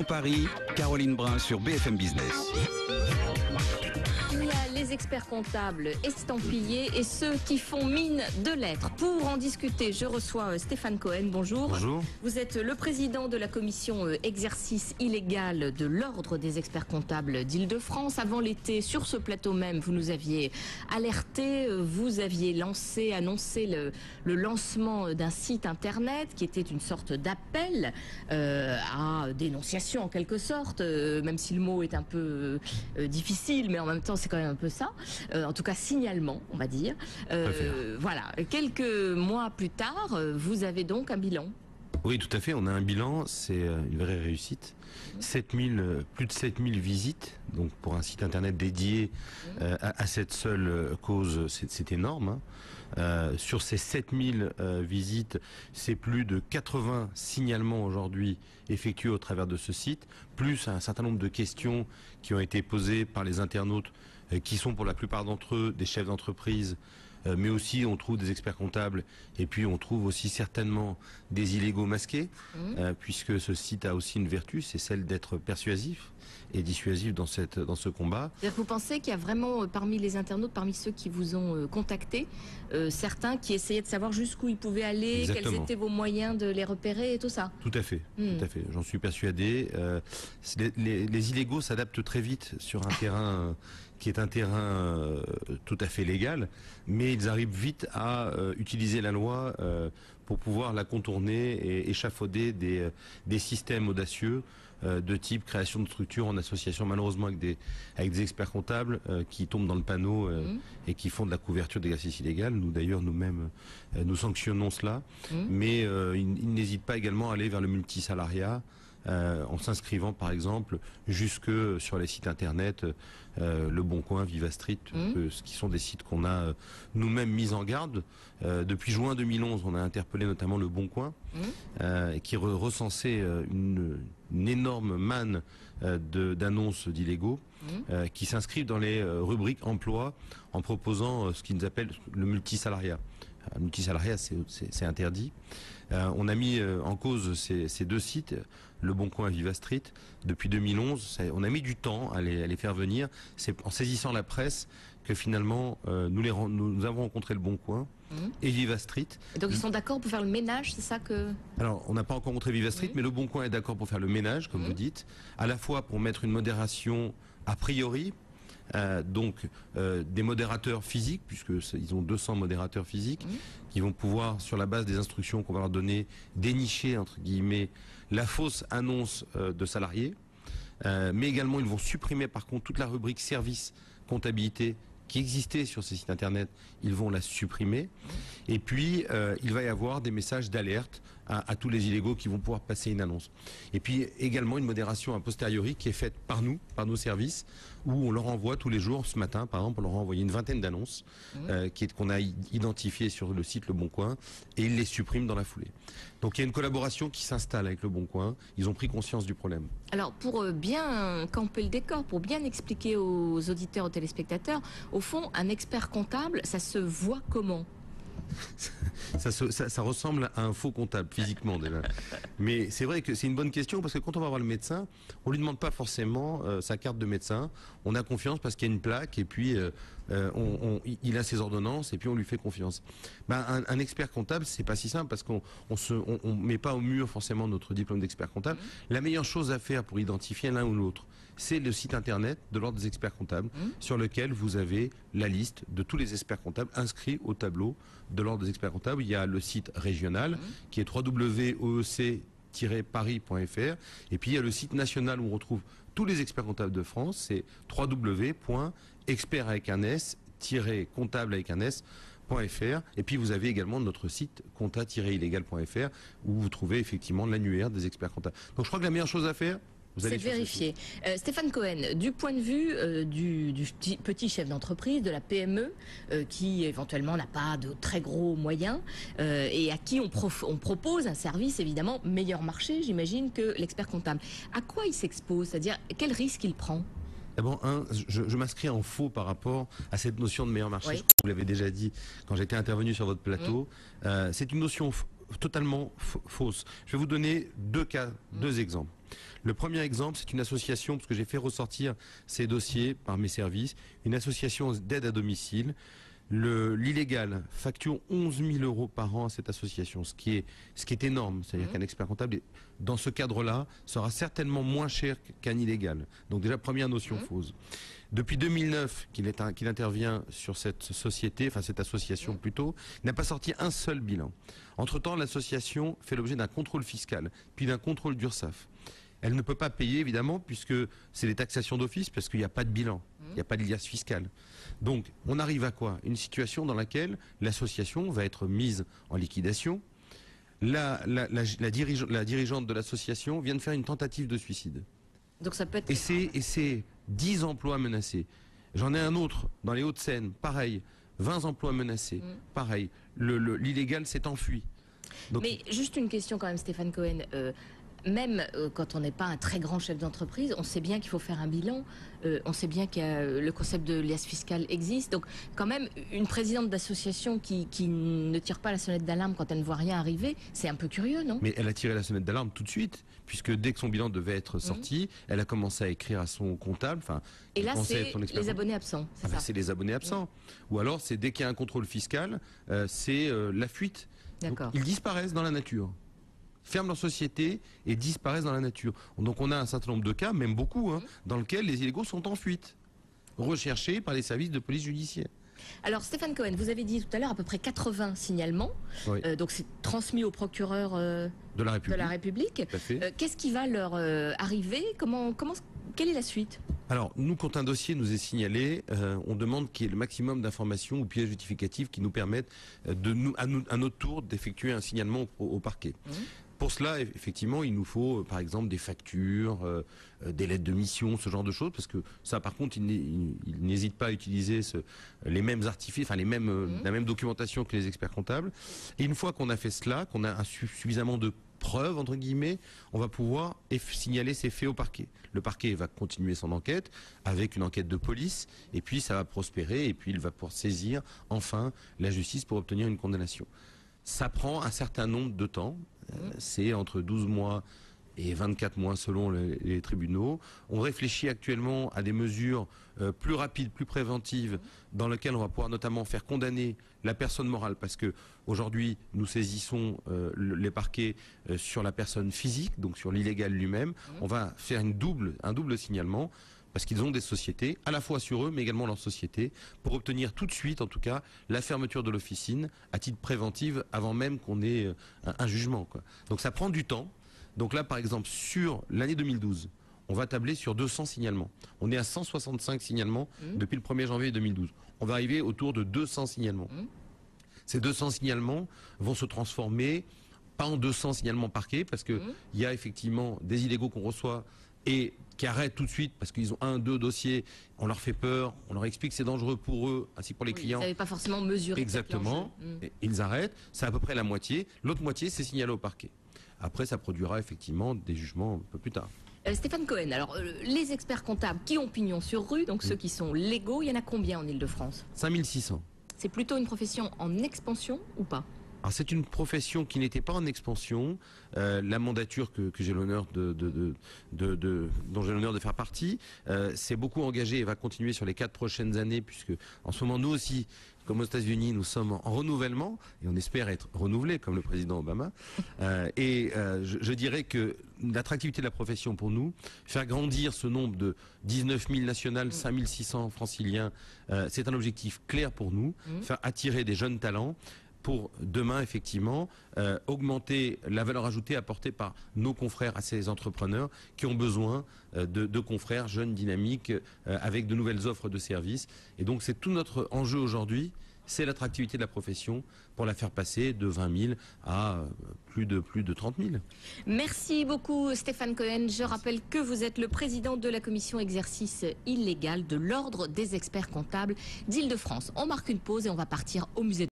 Paris, Caroline Brun sur BFM Business. Il y a les experts comptables estampillés et ceux qui font mine de l'être. Pour en discuter, je reçois Stéphane Cohen. Bonjour. Bonjour. Vous êtes le président de la commission exercice illégal de l'Ordre des experts comptables d'Île-de-France. Avant l'été, sur ce plateau même, vous nous aviez alerté, vous aviez annoncé le lancement d'un site internet qui était une sorte d'appel à dénonciation en quelque sorte, même si le mot est un peu difficile, mais en même temps c'est quand même un peu ça, en tout cas signalement on va dire. Voilà, quelques mois plus tard, vous avez donc un bilan. Oui, tout à fait, on a un bilan, c'est une vraie réussite. Plus de 7000 visites, donc pour un site internet dédié à cette seule cause, c'est énorme. Sur ces 7000 visites, c'est plus de 80 signalements aujourd'hui effectués au travers de ce site, plus un certain nombre de questions qui ont été posées par les internautes, qui sont pour la plupart d'entre eux des chefs d'entreprise, mais aussi on trouve des experts comptables et puis on trouve aussi certainement des illégaux masqués, puisque ce site a aussi une vertu, c'est celle d'être persuasif et dissuasif dans ce combat. Vous pensez qu'il y a vraiment parmi les internautes, parmi ceux qui vous ont contacté, certains qui essayaient de savoir jusqu'où ils pouvaient aller, Exactement. quels étaient vos moyens de les repérer et tout ça? Tout à fait, tout à fait. J'en suis persuadé. Les illégaux s'adaptent très vite sur un terrain qui est un terrain tout à fait légal, mais ils arrivent vite à utiliser la loi pour pouvoir la contourner et échafauder des systèmes audacieux de type création de structures en association, malheureusement avec des experts comptables qui tombent dans le panneau et qui font de la couverture d'exercice illégal. Nous d'ailleurs nous-mêmes nous sanctionnons cela, mais ils n'hésitent pas également à aller vers le multisalariat, en s'inscrivant par exemple jusque sur les sites internet Le Bon Coin, Viva Street, ce qui sont des sites qu'on a nous-mêmes mis en garde. Depuis juin 2011, on a interpellé notamment Le Bon Coin, qui recensait une énorme manne d'annonces d'illégaux qui s'inscrivent dans les rubriques emploi en proposant ce qu'ils appellent le multisalariat. Le multisalariat, c'est interdit. On a mis en cause ces deux sites, Le Bon Coin et Viva Street, depuis 2011. On a mis du temps à les faire venir. C'est en saisissant la presse que finalement nous avons rencontré Le Bon Coin et Viva Street. Et donc ils sont d'accord pour faire le ménage, c'est ça que... Alors on n'a pas encore rencontré Viva Street, mais Le Bon Coin est d'accord pour faire le ménage, comme vous dites, à la fois pour mettre une modération a priori, donc des modérateurs physiques, puisqu'ils ont 200 modérateurs physiques qui vont pouvoir, sur la base des instructions qu'on va leur donner, dénicher entre guillemets la fausse annonce de salariés, mais également ils vont supprimer par contre toute la rubrique service comptabilité qui existait sur ces sites internet, ils vont la supprimer. Et puis il va y avoir des messages d'alerte à tous les illégaux qui vont pouvoir passer une annonce. Et puis également une modération a posteriori qui est faite par nous, par nos services, où on leur envoie tous les jours. Ce matin par exemple, on leur a envoyé une vingtaine d'annonces qu'on a identifiées sur le site Le Bon Coin, et ils les suppriment dans la foulée. Donc il y a une collaboration qui s'installe avec Le Bon Coin. Ils ont pris conscience du problème. Alors pour bien camper le décor, pour bien expliquer aux auditeurs, aux téléspectateurs, au fond un expert comptable, ça se voit comment? Ça ressemble à un faux comptable physiquement déjà. Mais c'est vrai que c'est une bonne question, parce que quand on va voir le médecin, on lui demande pas forcément sa carte de médecin. On a confiance parce qu'il y a une plaque et puis il a ses ordonnances et puis on lui fait confiance. Un expert comptable, c'est pas si simple, parce qu'on met pas au mur forcément notre diplôme d'expert comptable. La meilleure chose à faire pour identifier l'un ou l'autre, c'est le site internet de l'Ordre des experts comptables, sur lequel vous avez la liste de tous les experts comptables inscrits au tableau de l'Ordre des experts comptables. Il y a le site régional qui est www.oec-paris.fr, et puis il y a le site national où on retrouve tous les experts comptables de France, c'est www.expert-comptable.fr. Et puis vous avez également notre site compta-illégal.fr où vous trouvez effectivement l'annuaire des experts comptables. Donc je crois que la meilleure chose à faire, c'est de vérifier. Stéphane Cohen, du point de vue du petit chef d'entreprise, de la PME, qui éventuellement n'a pas de très gros moyens, et à qui on propose un service évidemment meilleur marché, j'imagine, que l'expert comptable. À quoi il s'expose? C'est-à-dire, quel risque il prend? D'abord, je m'inscris en faux par rapport à cette notion de meilleur marché. Oui. Vous l'avez déjà dit quand j'étais intervenu sur votre plateau. C'est une notion totalement fausses. Je vais vous donner deux exemples. Le premier exemple, c'est une association, parce que j'ai fait ressortir ces dossiers par mes services, une association d'aide à domicile. L'illégal facture 11 000 euros par an à cette association, ce qui est énorme. C'est-à-dire qu'un expert comptable, dans ce cadre-là, sera certainement moins cher qu'un illégal. Donc déjà, première notion fausse. Depuis 2009 qu'il intervient sur cette société, enfin cette association plutôt, il n'a pas sorti un seul bilan. Entre-temps, l'association fait l'objet d'un contrôle fiscal, puis d'un contrôle d'URSSAF. Elle ne peut pas payer, évidemment, puisque c'est des taxations d'office, parce qu'il n'y a pas de bilan, il n'y a pas de liasse fiscale. Donc, on arrive à quoi? Une situation dans laquelle l'association va être mise en liquidation. La dirigeante de l'association vient de faire une tentative de suicide. Donc ça peut être... Et c'est 10 emplois menacés. J'en ai un autre dans les Hauts-de-Seine, pareil, 20 emplois menacés, pareil. L'illégal s'est enfui. Donc, mais juste une question quand même, Stéphane Cohen. Même quand on n'est pas un très grand chef d'entreprise, on sait bien qu'il faut faire un bilan, on sait bien que le concept de liasse fiscale existe. Donc quand même, une présidente d'association qui ne tire pas la sonnette d'alarme quand elle ne voit rien arriver, c'est un peu curieux, non? Mais elle a tiré la sonnette d'alarme tout de suite, puisque dès que son bilan devait être sorti, elle a commencé à écrire à son comptable. Et là, c'est les abonnés absents, c'est ça? C'est les abonnés absents. Ou alors, c'est dès qu'il y a un contrôle fiscal, c'est la fuite. Donc, ils disparaissent dans la nature, ferment leur société et disparaissent dans la nature. Donc on a un certain nombre de cas, même beaucoup, dans lesquels les illégaux sont en fuite, recherchés par les services de police judiciaire. Alors Stéphane Cohen, vous avez dit tout à l'heure à peu près 80 signalements, donc c'est transmis au procureur de la République. Qu'est-ce qui va leur arriver? Quelle est la suite? Alors, nous, quand un dossier nous est signalé, on demande qu'il y ait le maximum d'informations ou pièces justificatives qui nous permettent à notre tour d'effectuer un signalement au parquet. Pour cela, effectivement, il nous faut, par exemple, des factures, des lettres de mission, ce genre de choses, parce que ça, par contre, il n'hésite pas à utiliser les mêmes artifices, la même documentation que les experts comptables. Et une fois qu'on a fait cela, qu'on a suffisamment de preuves, entre guillemets, on va pouvoir signaler ces faits au parquet. Le parquet va continuer son enquête avec une enquête de police, et puis ça va prospérer, et puis il va pouvoir saisir, enfin, la justice pour obtenir une condamnation. Ça prend un certain nombre de temps, c'est entre 12 mois et 24 mois selon les tribunaux. On réfléchit actuellement à des mesures plus rapides, plus préventives, dans lesquelles on va pouvoir notamment faire condamner la personne morale, parce que aujourd'hui nous saisissons les parquets sur la personne physique, donc sur l'illégal lui-même. On va faire un double signalement, parce qu'ils ont des sociétés, à la fois sur eux, mais également leur société, pour obtenir tout de suite, en tout cas, la fermeture de l'officine à titre préventif, avant même qu'on ait un jugement, quoi. Donc ça prend du temps. Donc là, par exemple, sur l'année 2012, on va tabler sur 200 signalements. On est à 165 signalements depuis le 1er janvier 2012. On va arriver autour de 200 signalements. Ces 200 signalements vont se transformer, pas en 200 signalements parquets, parce qu'il y a effectivement des illégaux qu'on reçoit et qui arrêtent tout de suite parce qu'ils ont 1-2 dossiers, on leur fait peur, on leur explique que c'est dangereux pour eux ainsi que pour les clients. Ils n'avaient pas forcément mesuré. Exactement, ils arrêtent, c'est à peu près la moitié. L'autre moitié, c'est signalé au parquet. Après, ça produira effectivement des jugements un peu plus tard. Stéphane Cohen, alors les experts comptables qui ont pignon sur rue, donc ceux qui sont légaux, il y en a combien en Ile-de-France? 5600. C'est plutôt une profession en expansion ou pas? Alors c'est une profession qui n'était pas en expansion. La mandature que j'ai l'honneur dont j'ai l'honneur de faire partie, s'est beaucoup engagée et va continuer sur les 4 prochaines années, puisque en ce moment nous aussi, comme aux États-Unis, nous sommes en renouvellement et on espère être renouvelés comme le président Obama. Je dirais que l'attractivité de la profession pour nous, faire grandir ce nombre de 19 000 nationales, 5 600 franciliens, c'est un objectif clair pour nous, faire attirer des jeunes talents pour demain, effectivement, augmenter la valeur ajoutée apportée par nos confrères à ces entrepreneurs qui ont besoin de confrères jeunes, dynamiques, avec de nouvelles offres de services. Et donc, c'est tout notre enjeu aujourd'hui, c'est l'attractivité de la profession pour la faire passer de 20 000 à plus de 30 000. Merci beaucoup Stéphane Cohen. Je rappelle que vous êtes le président de la commission exercice illégal de l'Ordre des experts comptables d'Île-de-France. On marque une pause et on va partir au musée.